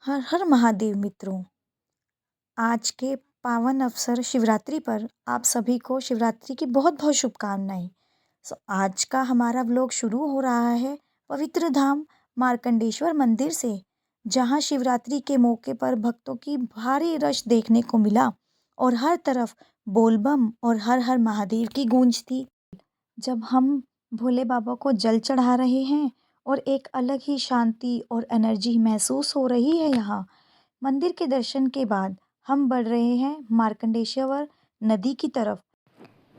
हर हर महादेव मित्रों। आज के पावन अवसर शिवरात्रि पर आप सभी को शिवरात्रि की बहुत बहुत शुभकामनाएं। आज का हमारा व्लॉग शुरू हो रहा है पवित्र धाम मार्कंडेश्वर मंदिर से, जहां शिवरात्रि के मौके पर भक्तों की भारी रश देखने को मिला और हर तरफ बोलबम और हर हर महादेव की गूंज थी। जब हम भोले बाबा को जल चढ़ा रहे हैं और एक अलग ही शांति और एनर्जी महसूस हो रही है यहाँ। मंदिर के दर्शन के बाद हम बढ़ रहे हैं मार्कंडेश्वर नदी की तरफ।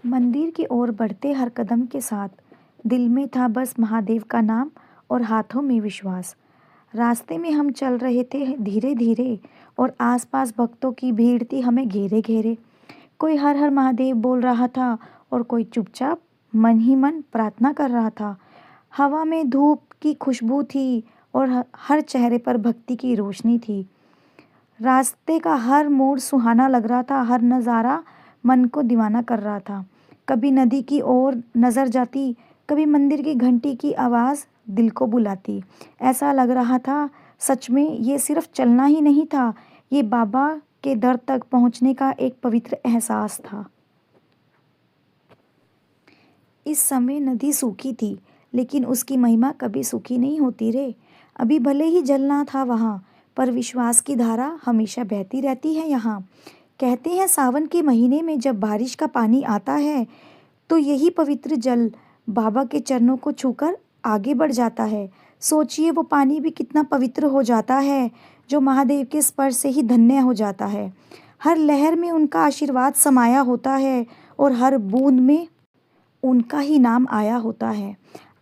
मंदिर की ओर बढ़ते हर कदम के साथ दिल में था बस महादेव का नाम और हाथों में विश्वास। रास्ते में हम चल रहे थे धीरे धीरे और आसपास भक्तों की भीड़ थी हमें घेरे घेरे। कोई हर हर महादेव बोल रहा था और कोई चुपचाप मन ही मन प्रार्थना कर रहा था। हवा में धूप की खुशबू थी और हर चेहरे पर भक्ति की रोशनी थी। रास्ते का हर मोड़ सुहाना लग रहा था, हर नज़ारा मन को दीवाना कर रहा था। कभी नदी की ओर नज़र जाती, कभी मंदिर की घंटी की आवाज़ दिल को बुलाती। ऐसा लग रहा था सच में ये सिर्फ चलना ही नहीं था, ये बाबा के दर तक पहुंचने का एक पवित्र एहसास था। इस समय नदी सूखी थी, लेकिन उसकी महिमा कभी सूखी नहीं होती रे। अभी भले ही जलना था वहाँ, पर विश्वास की धारा हमेशा बहती रहती है यहाँ। कहते हैं सावन के महीने में जब बारिश का पानी आता है, तो यही पवित्र जल बाबा के चरणों को छूकर आगे बढ़ जाता है। सोचिए वो पानी भी कितना पवित्र हो जाता है, जो महादेव के स्पर्श से ही धन्य हो जाता है। हर लहर में उनका आशीर्वाद समाया होता है और हर बूंद में उनका ही नाम आया होता है।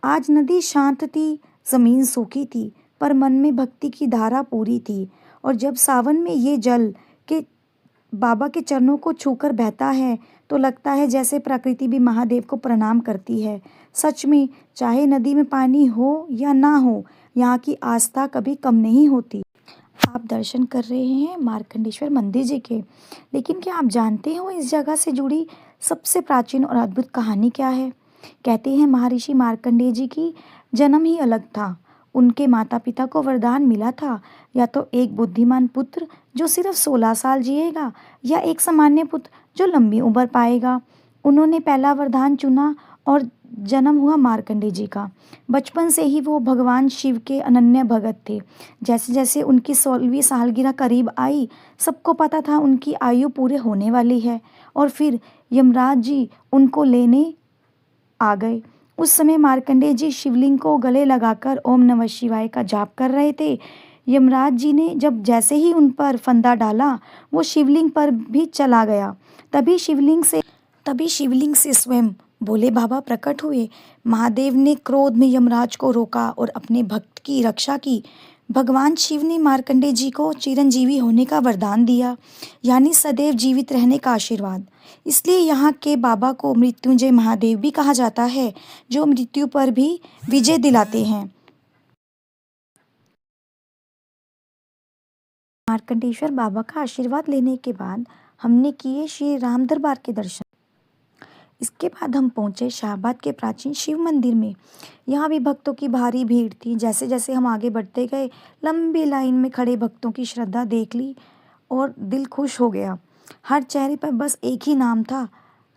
आज नदी शांत थी, जमीन सूखी थी, पर मन में भक्ति की धारा पूरी थी। और जब सावन में ये जल के बाबा के चरणों को छूकर बहता है, तो लगता है जैसे प्रकृति भी महादेव को प्रणाम करती है। सच में, चाहे नदी में पानी हो या ना हो, यहाँ की आस्था कभी कम नहीं होती। आप दर्शन कर रहे हैं मार्कंडेश्वर मंदिर जी के, लेकिन क्या आप जानते हो इस जगह से जुड़ी सबसे प्राचीन और अद्भुत कहानी क्या है? कहते हैं महर्षि मार्कंडेय जी की जन्म ही अलग था। उनके माता पिता को वरदान मिला था, या तो एक बुद्धिमान पुत्र जो सिर्फ 16 साल जिएगा, या एक सामान्य पुत्र जो लंबी उम्र पाएगा। उन्होंने पहला वरदान चुना और जन्म हुआ मार्कंडेय जी का। बचपन से ही वो भगवान शिव के अनन्य भगत थे। जैसे जैसे उनकी 16वीं सालगिरह करीब आई, सबको पता था उनकी आयु पूरे होने वाली है, और फिर यमराज जी उनको लेने आ गए। उस समय मार्कंडेय जी शिवलिंग को गले लगाकर ओम नमः शिवाय का जाप कर रहे थे। यमराज जी ने जब जैसे ही उन पर फंदा डाला, वो शिवलिंग पर भी चला गया। तभी शिवलिंग से स्वयं भोले बाबा प्रकट हुए। महादेव ने क्रोध में यमराज को रोका और अपने भक्त की रक्षा की। भगवान शिव ने मार्कंडेय जी को चिरंजीवी होने का वरदान दिया, यानी सदैव जीवित रहने का आशीर्वाद। इसलिए यहाँ के बाबा को मृत्युंजय महादेव भी कहा जाता है, जो मृत्यु पर भी विजय दिलाते हैं। मार्कंडेश्वर बाबा का आशीर्वाद लेने के बाद हमने किए श्री राम दरबार के दर्शन। इसके बाद हम पहुंचे शाहबाद के प्राचीन शिव मंदिर में। यहाँ भी भक्तों की भारी भीड़ थी। जैसे जैसे हम आगे बढ़ते गए, लंबी लाइन में खड़े भक्तों की श्रद्धा देख ली और दिल खुश हो गया। हर चेहरे पर बस एक ही नाम था,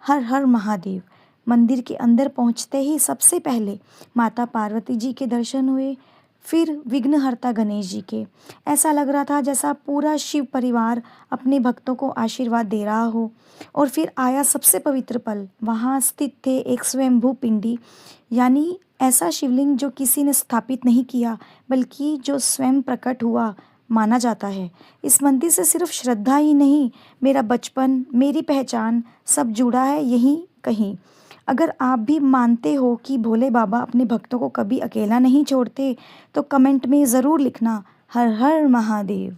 हर हर महादेव। मंदिर के अंदर पहुंचते ही सबसे पहले माता पार्वती जी के दर्शन हुए, फिर विघ्नहर्ता गणेश जी के। ऐसा लग रहा था जैसा पूरा शिव परिवार अपने भक्तों को आशीर्वाद दे रहा हो। और फिर आया सबसे पवित्र पल। वहाँ स्थित थे एक स्वयंभू पिंडी, यानी ऐसा शिवलिंग जो किसी ने स्थापित नहीं किया, बल्कि जो स्वयं प्रकट हुआ माना जाता है। इस मंदिर से सिर्फ श्रद्धा ही नहीं, मेरा बचपन, मेरी पहचान सब जुड़ा है यहीं कहीं। अगर आप भी मानते हो कि भोले बाबा अपने भक्तों को कभी अकेला नहीं छोड़ते, तो कमेंट में ज़रूर लिखना, हर हर महादेव।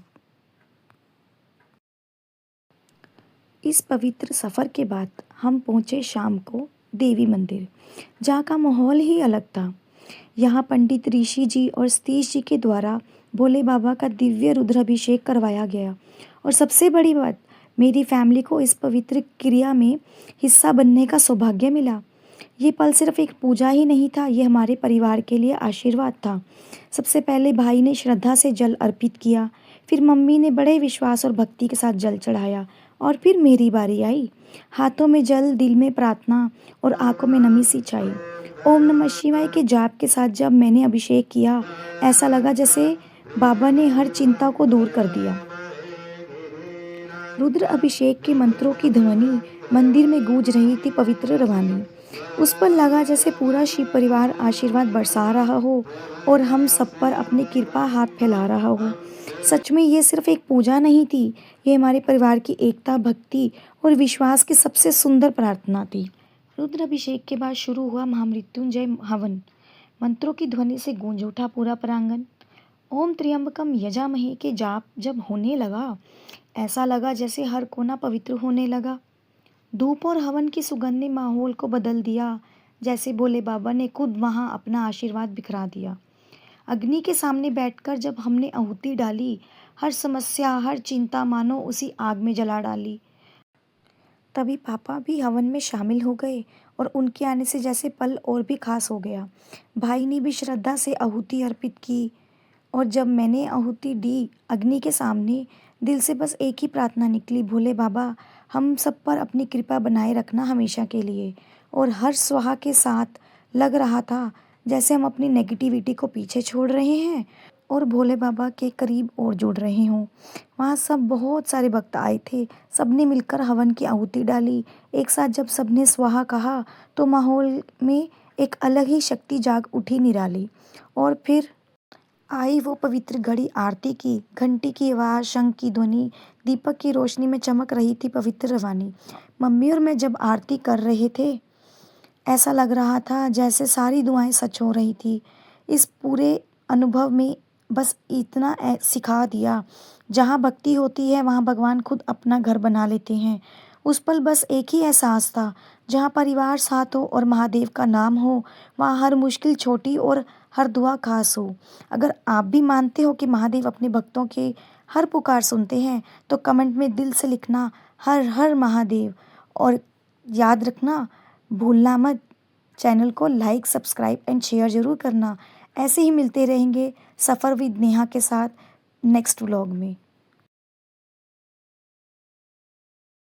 इस पवित्र सफ़र के बाद हम पहुँचे शाम को देवी मंदिर, जहाँ का माहौल ही अलग था। यहाँ पंडित ऋषि जी और सतीश जी के द्वारा भोले बाबा का दिव्य रुद्राभिषेक करवाया गया। और सबसे बड़ी बात, मेरी फैमिली को इस पवित्र क्रिया में हिस्सा बनने का सौभाग्य मिला। ये पल सिर्फ एक पूजा ही नहीं था, ये हमारे परिवार के लिए आशीर्वाद था। सबसे पहले भाई ने श्रद्धा से जल अर्पित किया, फिर मम्मी ने बड़े विश्वास और भक्ति के साथ जल चढ़ाया और फिर मेरी बारी आई। हाथों में जल, दिल में प्रार्थना और आंखों में नमी सी छाई। ओम नमः शिवाय के जाप के साथ जब मैंने अभिषेक किया, ऐसा लगा जैसे बाबा ने हर चिंता को दूर कर दिया। रुद्र अभिषेक के मंत्रों की ध्वनि मंदिर में गूंज रही थी, पवित्र रवानी। उस पर लगा जैसे पूरा शिव परिवार आशीर्वाद बरसा रहा हो और हम सब पर अपनी कृपा हाथ फैला रहा हो। सच में ये सिर्फ एक पूजा नहीं थी, ये हमारे परिवार की एकता, भक्ति और विश्वास की सबसे सुंदर प्रार्थना थी। रुद्र अभिषेक के बाद शुरू हुआ महामृत्युंजय हवन। मंत्रों की ध्वनि से गूंज उठा पूरा प्रांगण। ओम त्र्यंबकम यजामहे के जाप जब होने लगा, ऐसा लगा जैसे हर कोना पवित्र होने लगा। धूप और हवन की सुगंध ने माहौल को बदल दिया, जैसे भोले बाबा ने खुद वहां अपना आशीर्वाद बिखरा दिया। अग्नि के सामने बैठकर जब हमने आहुति डाली, हर समस्या, हर चिंता मानो उसी आग में जला डाली। तभी पापा भी हवन में शामिल हो गए और उनके आने से जैसे पल और भी खास हो गया। भाई ने भी श्रद्धा से आहुति अर्पित की और जब मैंने आहुति दी अग्नि के सामने, दिल से बस एक ही प्रार्थना निकली, भोले बाबा हम सब पर अपनी कृपा बनाए रखना हमेशा के लिए। और हर स्वाहा के साथ लग रहा था जैसे हम अपनी नेगेटिविटी को पीछे छोड़ रहे हैं और भोले बाबा के करीब और जुड़ रहे हों। वहाँ सब बहुत सारे भक्त आए थे, सबने मिलकर हवन की आहुति डाली। एक साथ जब सबने स्वाहा कहा तो माहौल में एक अलग ही शक्ति जाग उठी, निराली। और फिर आई वो पवित्र घड़ी, आरती की घंटी की आवाज़, शंख की ध्वनि, दीपक की रोशनी में चमक रही थी पवित्र रवानी। मम्मी और मैं जब आरती कर रहे थे, ऐसा लग रहा था जैसे सारी दुआएं सच हो रही थी। इस पूरे अनुभव में बस इतना सिखा दिया, जहाँ भक्ति होती है वहाँ भगवान खुद अपना घर बना लेते हैं। उस पल बस एक ही एहसास था, जहाँ परिवार साथ हो और महादेव का नाम हो, वहाँ हर मुश्किल छोटी और हर दुआ खास हो। अगर आप भी मानते हो कि महादेव अपने भक्तों के हर पुकार सुनते हैं, तो कमेंट में दिल से लिखना हर हर महादेव। और याद रखना, भूलना मत, चैनल को लाइक, सब्सक्राइब एंड शेयर ज़रूर करना। ऐसे ही मिलते रहेंगे सफ़र विद नेहा के साथ नेक्स्ट व्लॉग में।